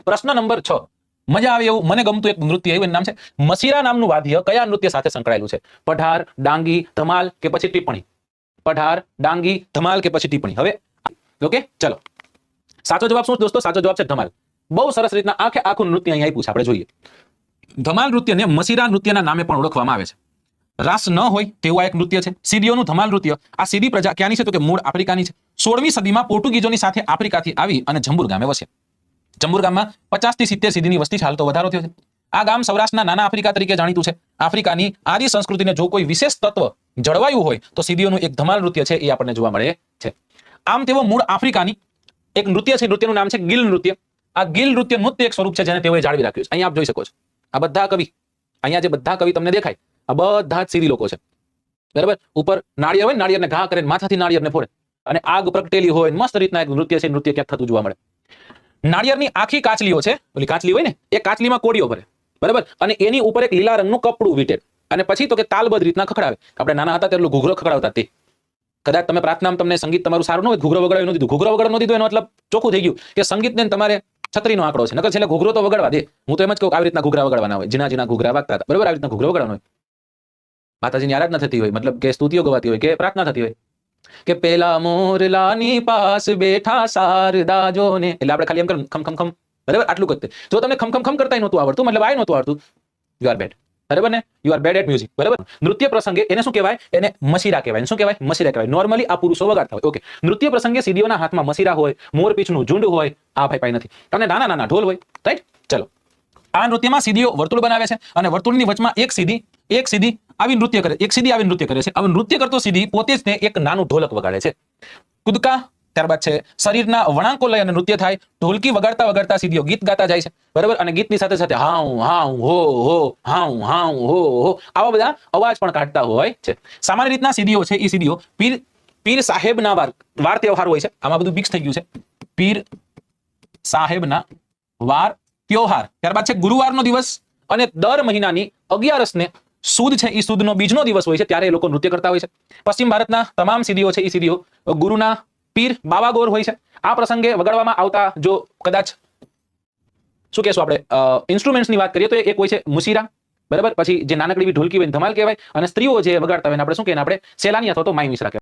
પ્રશ્ન નંબર 6, મજા આવે એવું મને ગમતું એક નૃત્ય એવું નામ છે મસીરા નામનું વાદ્ય કયા નૃત્ય સાથે સંકળાયેલું છે? પઢાર, ડાંગી, ધમાલ કે પછી ટિપ્પણી? પઢાર, ડાંગી, ધમાલ કે પછી ટિપ્પણી? હવે ઓકે, ચલો સાચો જવાબ શું દોસ્તો? સાચો જવાબ છે ધમાલ. બહુ સરસ રીતના આખું નૃત્ય અહીં આપ્યું છે, આપણે જોઈએ. ધમાલ નૃત્યને મસીરા નૃત્યના નામે પણ ઓળખવામાં આવે છે. રાસ ન હોય તેવું આ એક નૃત્ય છે. સીડીઓનું ધમાલ નૃત્ય. આ સીડી પ્રજા ક્યાંની છે? તો કે મૂળ આફ્રિકાની છે. 16મી સદીમાં પોર્ટુગીઝોની સાથે આફ્રિકાથી આવી અને જંબુર ગામે વસ્યા. જંબુર ગામમાં 50 થી 70 સીડીની વસ્તી છે. હાલ તો વધારો થયો છે. આ ગામ સૌરાષ્ટ્રના નાના આફ્રિકા તરીકે જાણીતું છે. આફ્રિકાની આદિ સંસ્કૃતિને જો કોઈ વિશેષ તત્વ જળવાયું હોય તો સીડીઓનું એક ધમાલ નૃત્ય છે એ આપણને જોવા મળે છે. આમ તેઓ મૂળ આફ્રિકાની એક નૃત્ય છે. નૃત્યનું નામ છે ગીલ નૃત્ય. આ ગીલ નૃત્ય એક સ્વરૂપ છે જેને તેઓએ જાળવી રાખ્યું છે. અહીંયા આપ જોઈ શકો છો આ બધા કવિ, અહીંયા જે બધા કવિ તમને દેખાય આ બધા જ સીધી લોકો છે, બરાબર. ઉપર નાળિયેર હોય, નાળિયેરને ઘા કરે, માથાથી નાળિયેરને ફોડે અને આગ પ્રગટેલી હોય, મસ્ત રીતના એક નૃત્ય છે. નૃત્ય ક્યાંક થતું જોવા મળે. નાળિયેરની આખી કાચલીઓ છે, ઓલી કાચલી હોય ને એ કાચલીમાં કોડીઓ ભરે, બરાબર, અને એની ઉપર એક લીલા રંગનું કપડું વીટે અને પછી તો કે તાલબદ્ધ રીતના ખખડાવે. આપણે નાના હતા ત્યારે ઘૂઘરો ખખડાવતા તે. કદાચ તમે પ્રાર્થનામાં તમને સંગીત તમારું સારું ન હોય, ઘૂઘરો વગાડવા ન દીધું, ઘૂઘરો વગાડવા ન દીધું એનો મતલબ ચોખ્ખું થઈ ગયું કે સંગીતને તમારે છત્રીનો આંકડો છે. નકર છેલ્લે ઘૂઘરો તો વગાડવા દે. હું તો એમ જ કહું આવી રીતના ઘૂઘરા વગાડવાના હોય, જીના જીના ઘૂઘરા વાગતા હતા, બરાબર. આવી રીતના ઘૂઘરો વગાડવાનો હોય. માતાજીની આરાધના થતી હોય, મતલબ કે સ્તુતિઓ ગવાતી હોય કે પ્રાર્થના થતી હોય કે પેલા મોરલાની પાસ બેઠા શારદા જોને, એટલે આપણે ખાલી એમ કર ખમ ખમ ખમ, બરાબર, આટલું કરતે. જો તમને ખમ ખમ ખમ કરતા નહોતું આવડતું, મતલબ આ નહોતું આવડતું, યુ આર બેડ, બરાબર ને, you are bad at music, બરાબર. નૃત્ય પ્રસંગે એને શું કહેવાય? એને મસીરા કહેવાય. શું કહેવાય? મસીરા કહેવાય. નોર્મલી આ પુરુષો વગાડતા હોય. ઓકે, નૃત્ય પ્રસંગે સીડીઓના હાથમાં મસીરા હોય, મોરપીંછનું ઝુંડ હોય, આ ભાઈ પાસે નથી, અને નાના નાના ઢોલ હોય, રાઈટ. ચલો, આ નૃત્યમાં સીડીઓ વર્તુળ બનાવે છે અને વર્તુળની વચમાં એક સીડી આવી નૃત્ય કરે, એક સીડી આવી નૃત્ય કરે છે. હવે નૃત્ય કરતો સીડી પોતે જ એક નાનું ઢોલક વગાડે છે. કૂદકા, ત્યારબાદ છે શરીરના વળાંકો લઈ અને નૃત્ય થાય. ઢોલકી વગાડતા વગાડતા સીડીઓ ગીત ગાતા જાય છે, બરાબર. અને ગીતની સાથે સાથે હાઉ હાઉ હો હો, હાઉ હાઉ હો હો, આવા બધા અવાજ પણ કાઢતા હોય છે. સામાન્ય રીતના સીડીઓ છે એ સીડીઓ પીર સાહેબના વાર તહેવાર હોય છે. આમાં બધું મિક્સ થઈ ગયું છે. પીર સાહેબના વાર ત્યોહાર, ત્યારબાદ છે ગુરુવારનો દિવસ, અને દર મહિનાની 11 સુદ છે એ સુદનો બીજનો દિવસ હોય છે, ત્યારે એ લોકો નૃત્ય કરતા હોય છે. પશ્ચિમ ભારતના તમામ સીડીઓ છે એ સીડીઓ ગુરુના પીર બાવાગોર હોય છે. આ પ્રસંગે વગાડવામાં આવતા જો કદાચ શું કહેશું આપણે ઇન્સ્ટ્રુમેન્ટ્સની વાત કરીએ તો એક હોય છે મુસીરા, બરાબર. પછી જે નાનકડી ઢોલકી હોય ધમાલ કહેવાય, અને સ્ત્રીઓ જે વગાડતા હોય આપણે શું કહેવાય? આપણે સેલાની અથવા તો માઈ મિશ્રા કહેવાય.